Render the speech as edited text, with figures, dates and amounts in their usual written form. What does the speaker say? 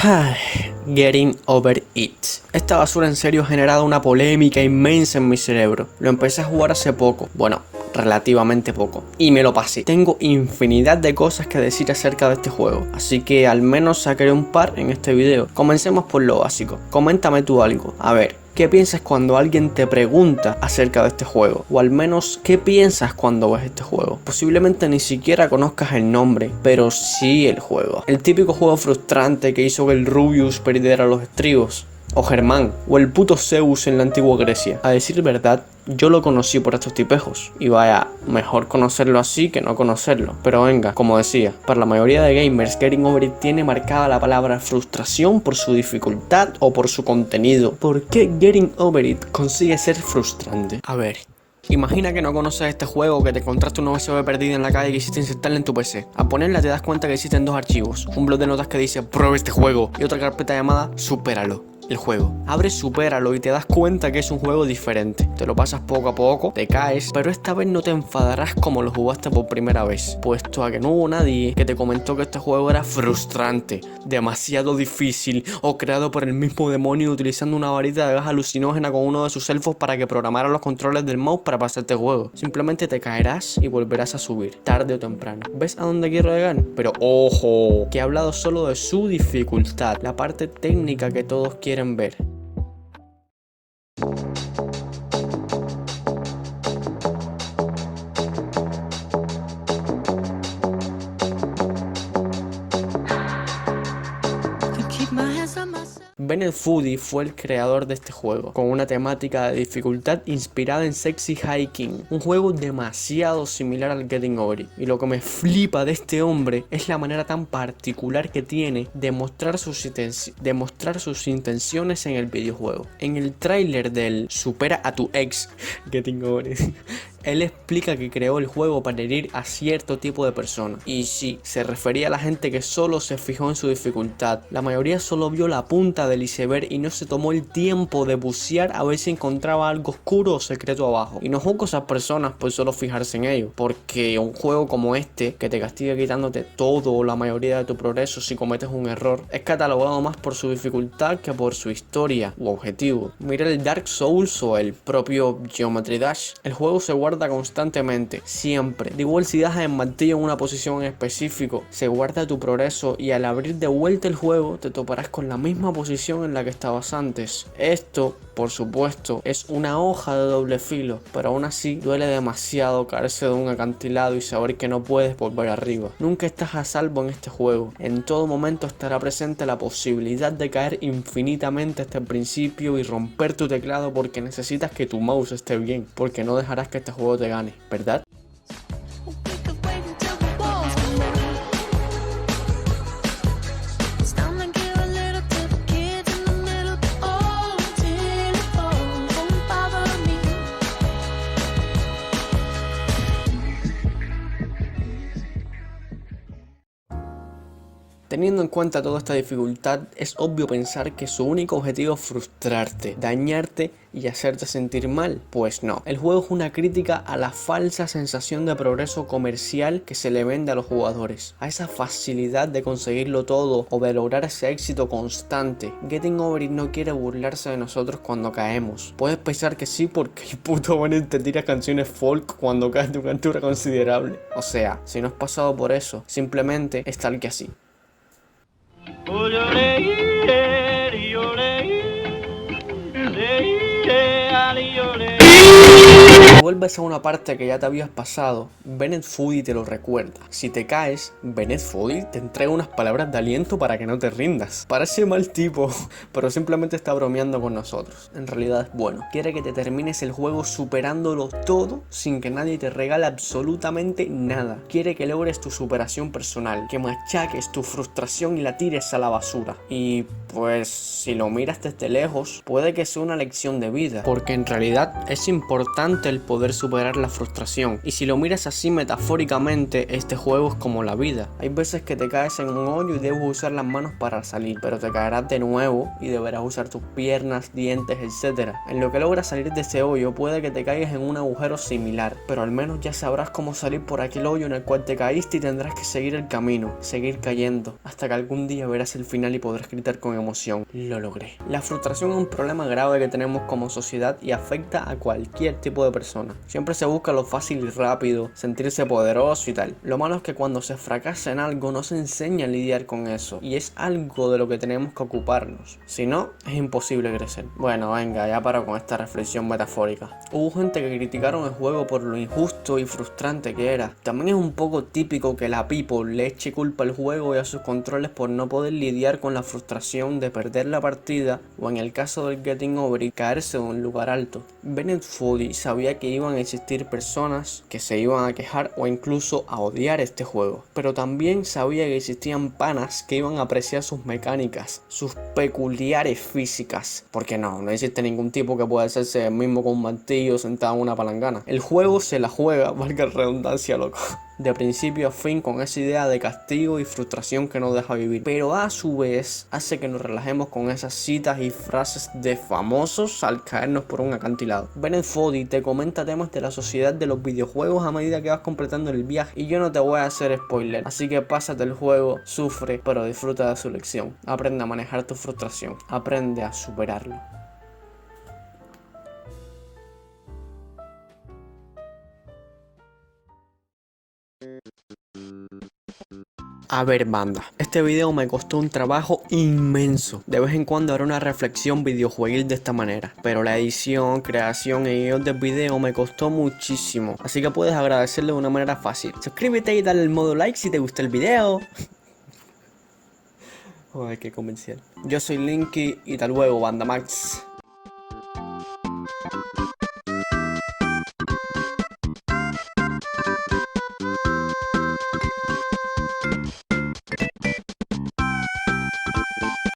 Ay, Getting Over It. Esta basura en serio ha generado una polémica inmensa en mi cerebro. Lo empecé a jugar hace poco, bueno, relativamente poco, y me lo pasé. Tengo infinidad de cosas que decir acerca de este juego, así que al menos sacaré un par en este video. Comencemos por lo básico. Coméntame tú algo. A ver, ¿qué piensas cuando alguien te pregunta acerca de este juego? O al menos, ¿qué piensas cuando ves este juego? Posiblemente ni siquiera conozcas el nombre, pero sí el juego. El típico juego frustrante que hizo que el Rubius perdiera los estribos. O Germán, o el puto Zeus en la antigua Grecia. A decir verdad, yo lo conocí por estos tipejos. Y vaya, mejor conocerlo así que no conocerlo. Pero venga, como decía, para la mayoría de gamers, Getting Over It tiene marcada la palabra frustración por su dificultad o por su contenido. ¿Por qué Getting Over It consigue ser frustrante? A ver, imagina que no conoces este juego, que te encontraste una USB perdida en la calle y quisiste insertarla en tu PC. A ponerla te das cuenta que existen dos archivos. Un blog de notas que dice prueba este juego y otra carpeta llamada supéralo. El juego. Abres Supéralo y te das cuenta que es un juego diferente. Te lo pasas poco a poco, te caes, pero esta vez no te enfadarás como lo jugaste por primera vez, puesto a que no hubo nadie que te comentó que este juego era frustrante, demasiado difícil o creado por el mismo demonio utilizando una varita de gas alucinógena con uno de sus elfos para que programara los controles del mouse para pasarte el juego. Simplemente te caerás y volverás a subir, tarde o temprano. ¿Ves a dónde quiero llegar? Pero ojo, que he hablado solo de su dificultad, la parte técnica que todos quieren ver. Bennett Foddy fue el creador de este juego, con una temática de dificultad inspirada en Sexy Hiking, un juego demasiado similar al Getting Over It. Y lo que me flipa de este hombre es la manera tan particular que tiene de mostrar sus intenciones en el videojuego. En el tráiler del Supera a tu ex, Getting Over It, él explica que creó el juego para herir a cierto tipo de personas. Y sí, se refería a la gente que solo se fijó en su dificultad. La mayoría solo vio la punta del iceberg y no se tomó el tiempo de bucear a ver si encontraba algo oscuro o secreto abajo. Y no juzgo a esas personas por solo fijarse en ello, porque un juego como este, que te castiga quitándote todo o la mayoría de tu progreso si cometes un error, es catalogado más por su dificultad que por su historia u objetivo. Mira el Dark Souls o el propio Geometry Dash. El juego se guarda constantemente, siempre. Da igual si dejas el martillo en una posición en específico, se guarda tu progreso y al abrir de vuelta el juego te toparás con la misma posición en la que estabas antes. Esto, por supuesto, es una hoja de doble filo, pero aún así duele demasiado caerse de un acantilado y saber que no puedes volver arriba. Nunca estás a salvo en este juego. En todo momento estará presente la posibilidad de caer infinitamente hasta el principio y romper tu teclado porque necesitas que tu mouse esté bien, porque no dejarás que este juego te gane, ¿verdad? Teniendo en cuenta toda esta dificultad, es obvio pensar que su único objetivo es frustrarte, dañarte y hacerte sentir mal. Pues no, el juego es una crítica a la falsa sensación de progreso comercial que se le vende a los jugadores, a esa facilidad de conseguirlo todo o de lograr ese éxito constante. Getting Over It no quiere burlarse de nosotros cuando caemos. Puedes pensar que sí porque el puto Bennett te tira canciones folk cuando caes de una altura considerable. O sea, si no has pasado por eso, simplemente es tal que así. Vuelves a una parte que ya te habías pasado, Bennett Foddy te lo recuerda. Si te caes, Bennett Foddy te entrega unas palabras de aliento para que no te rindas. Parece mal tipo, pero simplemente está bromeando con nosotros. En realidad es bueno. Quiere que te termines el juego superándolo todo sin que nadie te regale absolutamente nada. Quiere que logres tu superación personal, que machaques tu frustración y la tires a la basura. Y Pues si lo miras desde lejos, puede que sea una lección de vida, porque en realidad es importante el poder superar la frustración. Y si lo miras así metafóricamente, este juego es como la vida. Hay veces que te caes en un hoyo y debes usar las manos para salir, pero te caerás de nuevo y deberás usar tus piernas, dientes, etc. En lo que logras salir de ese hoyo, puede que te caigas en un agujero similar, pero al menos ya sabrás cómo salir por aquel hoyo en el cual te caíste y tendrás que seguir el camino, seguir cayendo, hasta que algún día verás el final y podrás gritar con emoción: lo logré. La frustración es un problema grave que tenemos como sociedad y afecta a cualquier tipo de persona. Siempre se busca lo fácil y rápido, sentirse poderoso y tal. Lo malo es que cuando se fracasa en algo no se enseña a lidiar con eso, y es algo de lo que tenemos que ocuparnos. Si no, es imposible crecer. Bueno, venga, ya paro con esta reflexión metafórica. Hubo gente que criticaron el juego por lo injusto y frustrante que era. También es un poco típico que la people le eche culpa al juego y a sus controles por no poder lidiar con la frustración de perder la partida, o en el caso del Getting Over It, caerse de un lugar alto. Bennett Foddy sabía que iban a existir personas que se iban a quejar o incluso a odiar este juego, pero también sabía que existían panas que iban a apreciar sus mecánicas, sus peculiares físicas, porque no existe ningún tipo que pueda hacerse el mismo con un martillo sentado en una palangana. El juego se la juega, valga la redundancia, loco, de principio a fin, con esa idea de castigo y frustración que nos deja vivir, pero a su vez hace que nos relajemos con esas citas y frases de famosos al caernos por un acantilado. Bennett Foddy te comenta temas de la sociedad de los videojuegos a medida que vas completando el viaje, y yo no te voy a hacer spoiler, así que pásate el juego, sufre, pero disfruta de su lección. Aprende a manejar tu frustración, aprende a superarlo. A ver, banda, este video me costó un trabajo inmenso. De vez en cuando haré una reflexión videojueguil de esta manera, pero la edición, creación y guión del video me costó muchísimo, así que puedes agradecerlo de una manera fácil. Suscríbete y dale el modo like si te gustó el video. Joder, qué comercial. Yo soy Linky y hasta luego, banda Max.